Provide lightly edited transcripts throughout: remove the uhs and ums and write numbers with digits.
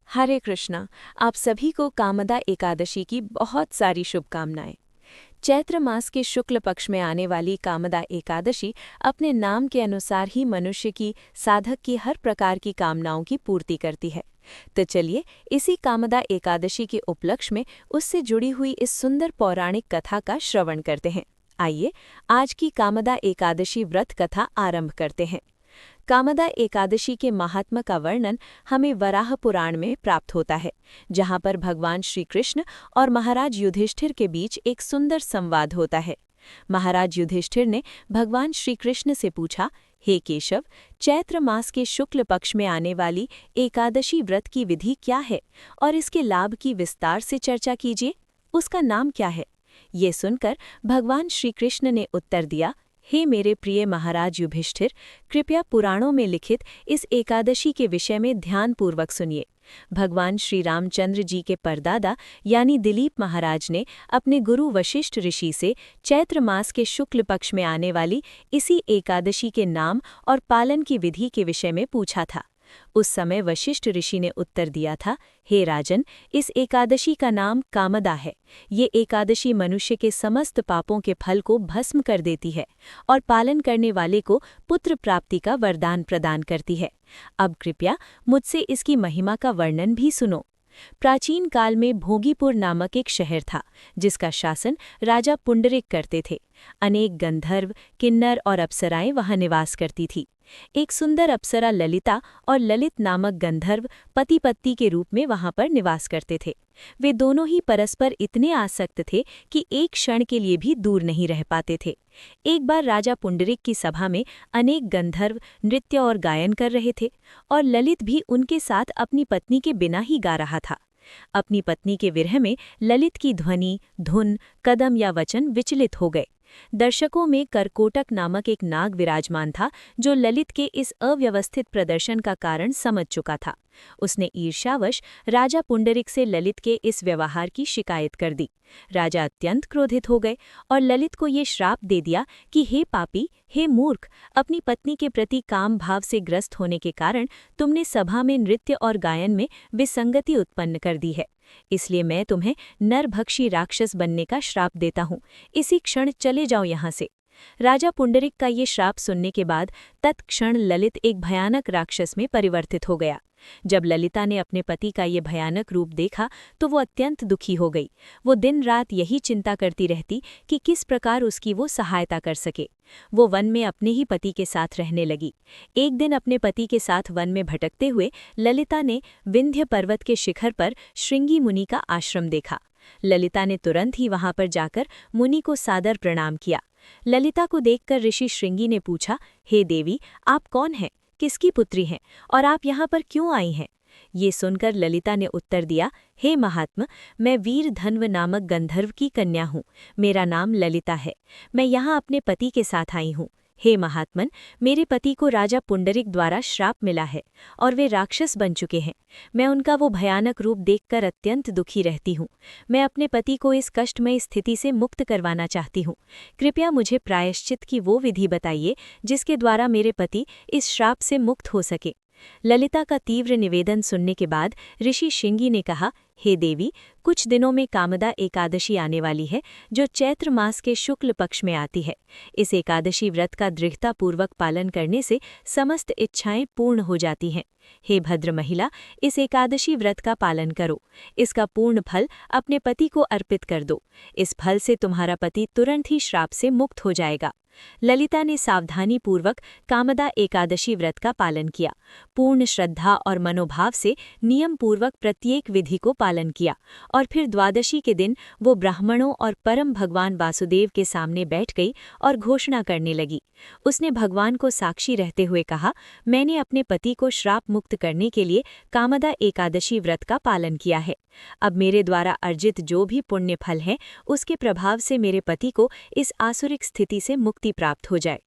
हरे कृष्णा। आप सभी को कामदा एकादशी की बहुत सारी शुभकामनाएं। चैत्र मास के शुक्ल पक्ष में आने वाली कामदा एकादशी अपने नाम के अनुसार ही मनुष्य की साधक की हर प्रकार की कामनाओं की पूर्ति करती है। तो चलिए इसी कामदा एकादशी के उपलक्ष्य में उससे जुड़ी हुई इस सुंदर पौराणिक कथा का श्रवण करते हैं। आइए आज की कामदा एकादशी व्रत कथा आरंभ करते हैं। कामदा एकादशी के महात्म्य का वर्णन हमें वराह पुराण में प्राप्त होता है, जहाँ पर भगवान श्री कृष्ण और महाराज युधिष्ठिर के बीच एक सुंदर संवाद होता है। महाराज युधिष्ठिर ने भगवान श्री कृष्ण से पूछा, हे केशव, चैत्र मास के शुक्ल पक्ष में आने वाली एकादशी व्रत की विधि क्या है और इसके लाभ की विस्तार से चर्चा कीजिए। उसका नाम क्या है? ये सुनकर भगवान श्री कृष्ण ने उत्तर दिया, हे मेरे प्रिय महाराज युधिष्ठिर, कृपया पुराणों में लिखित इस एकादशी के विषय में ध्यानपूर्वक सुनिए। भगवान श्री रामचंद्र जी के परदादा यानी दिलीप महाराज ने अपने गुरु वशिष्ठ ऋषि से चैत्र मास के शुक्ल पक्ष में आने वाली इसी एकादशी के नाम और पालन की विधि के विषय में पूछा था। उस समय वशिष्ठ ऋषि ने उत्तर दिया था, हे राजन, इस एकादशी का नाम कामदा है। ये एकादशी मनुष्य के समस्त पापों के फल को भस्म कर देती है और पालन करने वाले को पुत्र प्राप्ति का वरदान प्रदान करती है। अब कृपया मुझसे इसकी महिमा का वर्णन भी सुनो। प्राचीन काल में भोगीपुर नामक एक शहर था, जिसका शासन राजा पुंडरीक करते थे। अनेक गंधर्व, किन्नर और अप्सराएं वहां निवास करती थी। एक सुंदर अप्सरा ललिता और ललित नामक गंधर्व पति पत्नी के रूप में वहां पर निवास करते थे। वे दोनों ही परस्पर इतने आसक्त थे कि एक क्षण के लिए भी दूर नहीं रह पाते थे। एक बार राजा पुंडरीक की सभा में अनेक गंधर्व नृत्य और गायन कर रहे थे और ललित भी उनके साथ अपनी पत्नी के बिना ही गा रहा था। अपनी पत्नी के विरह में ललित की ध्वनि, धुन, कदम या वचन विचलित हो गए। दर्शकों में करकोटक नामक एक नाग विराजमान था, जो ललित के इस अव्यवस्थित प्रदर्शन का कारण समझ चुका था। उसने ईर्ष्यावश राजा पुंडरीक से ललित के इस व्यवहार की शिकायत कर दी। राजा अत्यंत क्रोधित हो गए और ललित को ये श्राप दे दिया कि हे पापी, हे मूर्ख, अपनी पत्नी के प्रति काम भाव से ग्रस्त होने के कारण तुमने सभा में नृत्य और गायन में विसंगति उत्पन्न कर दी है। इसलिए मैं तुम्हें नरभक्षी राक्षस बनने का श्राप देता हूँ। इसी क्षण चले जाओ यहाँ से। राजा पुंडरीक का ये श्राप सुनने के बाद तत्क्षण ललित एक भयानक राक्षस में परिवर्तित हो गया। जब ललिता ने अपने पति का ये भयानक रूप देखा तो वो अत्यंत दुखी हो गई। वो दिन रात यही चिंता करती रहती कि किस प्रकार उसकी वो सहायता कर सके। वो वन में अपने ही पति के साथ रहने लगी। एक दिन अपने पति के साथ वन में भटकते हुए ललिता ने विंध्य पर्वत के शिखर पर श्रृंगी मुनि का आश्रम देखा। ललिता ने तुरंत ही वहां पर जाकर मुनि को सादर प्रणाम किया। ललिता को देखकर ऋषि श्रृंगी ने पूछा, हे देवी, आप कौन हैं, किसकी पुत्री हैं और आप यहाँ पर क्यों आई हैं? ये सुनकर ललिता ने उत्तर दिया, हे महात्मा, मैं वीरधन्व नामक गंधर्व की कन्या हूँ। मेरा नाम ललिता है। मैं यहाँ अपने पति के साथ आई हूँ। हे महात्मन, मेरे पति को राजा पुंडरीक द्वारा श्राप मिला है और वे राक्षस बन चुके हैं। मैं उनका वो भयानक रूप देखकर अत्यंत दुखी रहती हूँ। मैं अपने पति को इस कष्टमय स्थिति से मुक्त करवाना चाहती हूँ। कृपया मुझे प्रायश्चित की वो विधि बताइए जिसके द्वारा मेरे पति इस श्राप से मुक्त हो सके। ललिता का तीव्र निवेदन सुनने के बाद ऋषि श्रृंगी ने कहा, हे देवी, कुछ दिनों में कामदा एकादशी आने वाली है, जो चैत्र मास के शुक्ल पक्ष में आती है। इस एकादशी व्रत का दृढ़तापूर्वक पालन करने से समस्त इच्छाएं पूर्ण हो जाती हैं। हे भद्र महिला, इस एकादशी व्रत का पालन करो। इसका पूर्ण फल अपने पति को अर्पित कर दो। इस फल से तुम्हारा पति तुरंत ही श्राप से मुक्त हो जाएगा। ललिता ने सावधानीपूर्वक कामदा एकादशी व्रत का पालन किया। पूर्ण श्रद्धा और मनोभाव से नियमपूर्वक प्रत्येक विधि को पालन किया और फिर द्वादशी के दिन वो ब्राह्मणों और परम भगवान वासुदेव के सामने बैठ गई और घोषणा करने लगी। उसने भगवान को साक्षी रहते हुए कहा, मैंने अपने पति को श्राप मुक्त करने के लिए कामदा एकादशी व्रत का पालन किया है। अब मेरे द्वारा अर्जित जो भी पुण्य फल है, उसके प्रभाव से मेरे पति को इस आसुरिक स्थिति से मुक्ति प्राप्त हो जाए।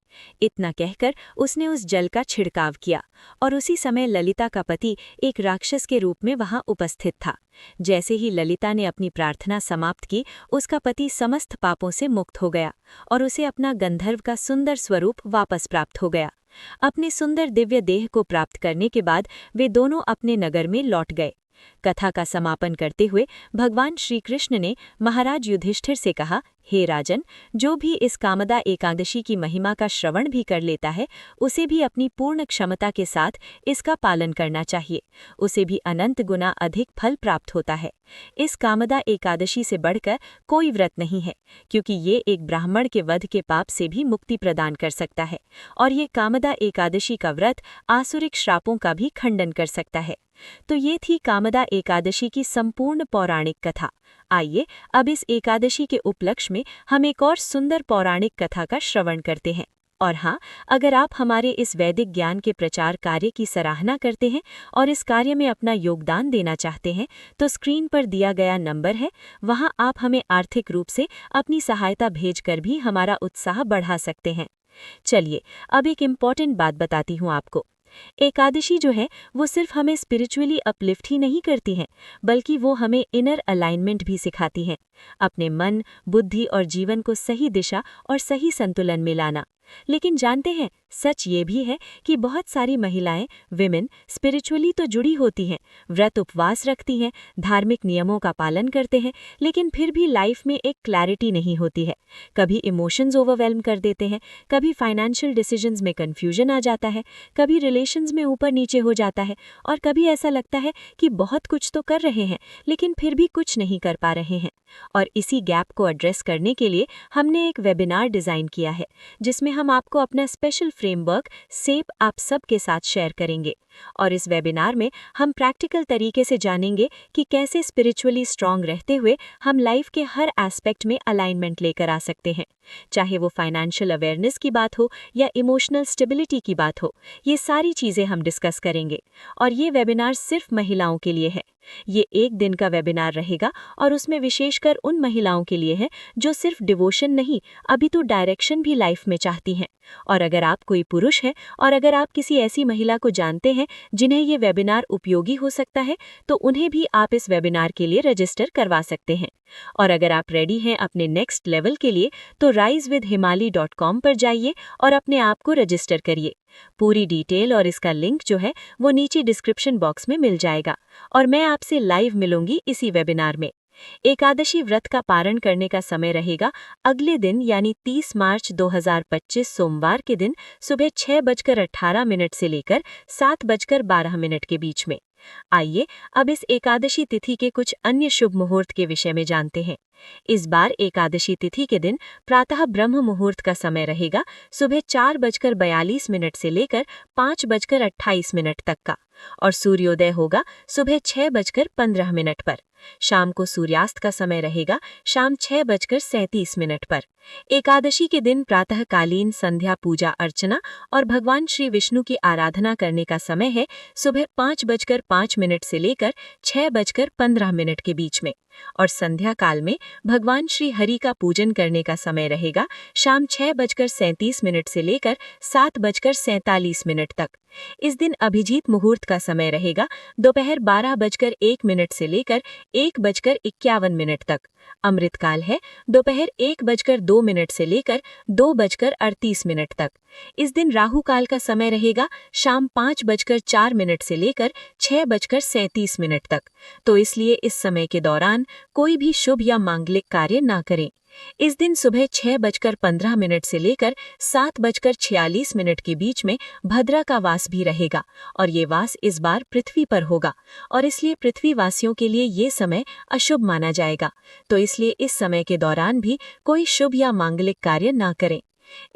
इतना कहकर उसने उस जल का छिड़काव किया और उसी समय ललिता का पति एक राक्षस के रूप में वहां उपस्थित था। जैसे ही ललिता ने अपनी प्रार्थना समाप्त की, उसका पति समस्त पापों से मुक्त हो गया और उसे अपना गंधर्व का सुंदर स्वरूप वापस प्राप्त हो गया। अपने सुंदर दिव्य देह को प्राप्त करने के बाद वे दोनों अपने नगर में लौट गए। कथा का समापन करते हुए भगवान श्री कृष्ण ने महाराज युधिष्ठिर से कहा, हे राजन, जो भी इस कामदा एकादशी की महिमा का श्रवण भी कर लेता है, उसे भी अपनी पूर्ण क्षमता के साथ इसका पालन करना चाहिए। उसे भी अनंत गुना अधिक फल प्राप्त होता है। इस कामदा एकादशी से बढ़कर कोई व्रत नहीं है, क्योंकि ये एक ब्राह्मण के वध के पाप से भी मुक्ति प्रदान कर सकता है, और ये कामदा एकादशी का व्रत आसुरिक श्रापों का भी खंडन कर सकता है। तो ये थी कामदा एकादशी की संपूर्ण पौराणिक कथा। आइए अब इस एकादशी के उपलक्ष्य में हम एक और सुंदर पौराणिक कथा का श्रवण करते हैं। और हाँ, अगर आप हमारे इस वैदिक ज्ञान के प्रचार कार्य की सराहना करते हैं और इस कार्य में अपना योगदान देना चाहते हैं, तो स्क्रीन पर दिया गया नंबर है, वहां आप हमें आर्थिक रूप से अपनी सहायता भेजकर भी हमारा उत्साह बढ़ा सकते हैं। चलिए अब एक इम्पॉर्टेंट बात बताती हूँ आपको। एकादशी जो है वो सिर्फ हमें स्पिरिचुअली अपलिफ्ट ही नहीं करती है, बल्कि वो हमें इनर अलाइनमेंट भी सिखाती है, अपने मन, बुद्धि और जीवन को सही दिशा और सही संतुलन में लाना। लेकिन जानते हैं, सच ये भी है कि बहुत सारी महिलाएं, विमेन, स्पिरिचुअली तो जुड़ी होती हैं, व्रत उपवास रखती हैं, धार्मिक नियमों का पालन करते हैं, लेकिन फिर भी लाइफ में एक क्लैरिटी नहीं होती है। कभी इमोशंस ओवरवेल्म कर देते हैं, कभी फाइनेंशियल डिसीजंस में कन्फ्यूजन आ जाता है, कभी रिलेशंस में ऊपर नीचे हो जाता है, और कभी ऐसा लगता है कि बहुत कुछ तो कर रहे हैं, लेकिन फिर भी कुछ नहीं कर पा रहे हैं। और इसी गैप को एड्रेस करने के लिए हमने एक वेबिनार डिज़ाइन किया है, जिसमें हम आपको अपना स्पेशल फ्रेमवर्क सेप आप सब के साथ शेयर करेंगे। और इस वेबिनार में हम प्रैक्टिकल तरीके से जानेंगे कि कैसे स्पिरिचुअली स्ट्रांग रहते हुए हम लाइफ के हर एस्पेक्ट में अलाइनमेंट लेकर आ सकते हैं। चाहे वो फाइनेंशियल अवेयरनेस की बात हो या इमोशनल स्टेबिलिटी की बात हो, ये सारी चीज़ें हम डिस्कस करेंगे। और ये वेबिनार सिर्फ महिलाओं के लिए है। ये एक दिन का वेबिनार रहेगा और उसमें विशेषकर उन महिलाओं के लिए है जो सिर्फ डिवोशन नहीं, अभी तो डायरेक्शन भी लाइफ में चाहती हैं। और अगर आप कोई पुरुष हैं और अगर आप किसी ऐसी महिला को जानते हैं जिन्हें ये वेबिनार उपयोगी हो सकता है, तो उन्हें भी आप इस वेबिनार के लिए रजिस्टर करवा सकते हैं। और अगर आप रेडी हैं अपने नेक्स्ट लेवल के लिए, तो risewithhimali.com पर जाइए और अपने आप को रजिस्टर करिए। पूरी डिटेल और इसका लिंक जो है वो नीचे डिस्क्रिप्शन बॉक्स में मिल जाएगा। और मैं आपसे लाइव मिलूंगी इसी वेबिनार में। एकादशी व्रत का पारण करने का समय रहेगा अगले दिन यानी 30 मार्च 2025 सोमवार के दिन सुबह 6:18 से लेकर 7:12 के बीच में। आइए अब इस एकादशी तिथि के कुछ अन्य शुभ मुहूर्त के विषय में जानते हैं। इस बार एकादशी तिथि के दिन प्रातः ब्रह्म मुहूर्त का समय रहेगा सुबह 4:42 से लेकर 5:28 तक का, और सूर्योदय होगा सुबह 6:15 पर। शाम को सूर्यास्त का समय रहेगा शाम 6:37 पर। एकादशी के दिन प्रातःकालीन संध्या पूजा अर्चना और भगवान श्री विष्णु की आराधना करने का समय है सुबह 5:05 से लेकर 6:15 के बीच में, और संध्या काल में भगवान श्री हरि का पूजन करने का समय रहेगा शाम 6:37 से लेकर 7:47 तक। इस दिन अभिजीत मुहूर्त का समय रहेगा दोपहर 12:01 से लेकर 1:51 तक। अमृतकाल है दोपहर 1:02 से लेकर 2:38 तक। इस दिन राहु काल का समय रहेगा शाम 5:04 से लेकर 6:37 तक। तो इसलिए इस समय के दौरान कोई भी शुभ या मांगलिक कार्य ना करें। इस दिन सुबह 6:15 से लेकर 7:46 के बीच में भद्रा का वास भी रहेगा, और ये वास इस बार पृथ्वी पर होगा, और इसलिए पृथ्वीवासियों के लिए ये समय अशुभ माना जाएगा। तो इसलिए इस समय के दौरान भी कोई शुभ या मांगलिक कार्य ना करें।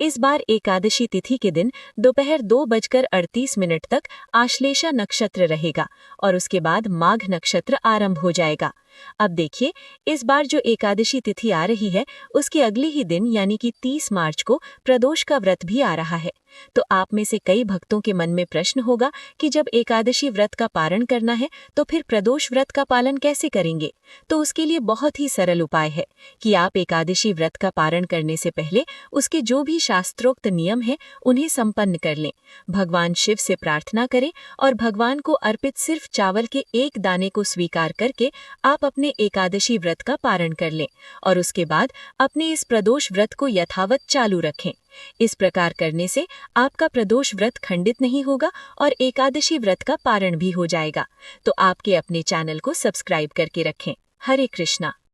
इस बार एकादशी तिथि के दिन दोपहर 2:38 तक आश्लेषा नक्षत्र रहेगा, और उसके बाद माघ नक्षत्र आरंभ हो जाएगा। अब देखिए, इस बार जो एकादशी तिथि आ रही है उसके अगले ही दिन यानी कि 30 मार्च को प्रदोष का व्रत भी आ रहा है। तो आप में से कई भक्तों के मन में प्रश्न होगा कि जब एकादशी व्रत का पारण करना है तो फिर प्रदोष व्रत का पालन कैसे करेंगे। तो उसके लिए बहुत ही सरल उपाय है कि आप एकादशी व्रत का पारण करने से पहले उसके जो भी शास्त्रोक्त नियम है उन्हें संपन्न कर लें। भगवान शिव से प्रार्थना करें और भगवान को अर्पित सिर्फ चावल के एक दाने को स्वीकार करके आप अपने एकादशी व्रत का पारण कर लें और उसके बाद अपने इस प्रदोष व्रत को यथावत चालू रखें। इस प्रकार करने से आपका प्रदोष व्रत खंडित नहीं होगा और एकादशी व्रत का पारण भी हो जाएगा। तो आपके अपने चैनल को सब्सक्राइब करके रखें। हरे कृष्णा।